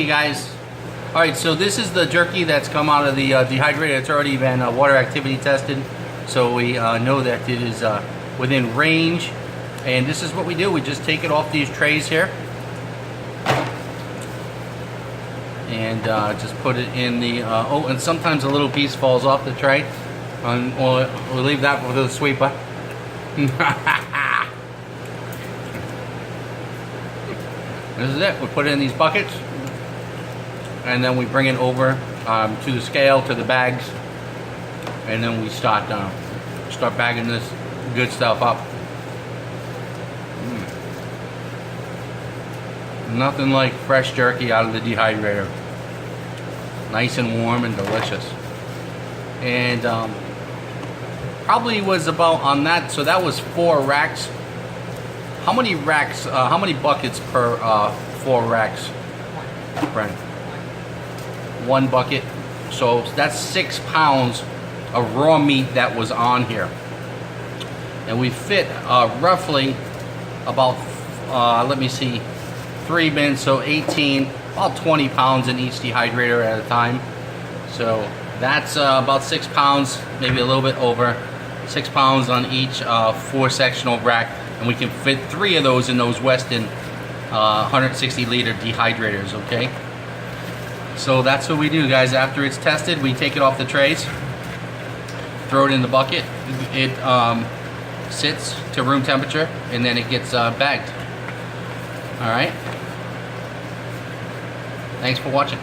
Hey guys, alright, so this is the jerky that's come out of the dehydrator. It's already been water activity tested, so we know that it is within range. And this is what we do. We just take it off these trays here and just put it in the oh, and sometimes a little piece falls off the tray, and we'll leave that for the sweeper. This is it. We put it in these buckets, and then we bring it over to the scale, to the bags, and then we start bagging this good stuff up. Nothing like fresh jerky out of the dehydrator. Nice and warm and delicious. And probably was about on that, so that was 4 racks. How many racks, how many buckets per 4 racks, Brent? 1 bucket. So that's 6 pounds of raw meat that was on here. And we fit roughly about, let me see, 3 bins, so 18, about 20 pounds in each dehydrator at a time. So that's about 6 pounds, maybe a little bit over, 6 pounds on each 4 sectional rack. And we can fit 3 of those in those Weston 160 liter dehydrators, okay? So that's what we do, guys. After it's tested, we take it off the trays, throw it in the bucket. It sits to room temperature, and then it gets bagged. All right. Thanks for watching.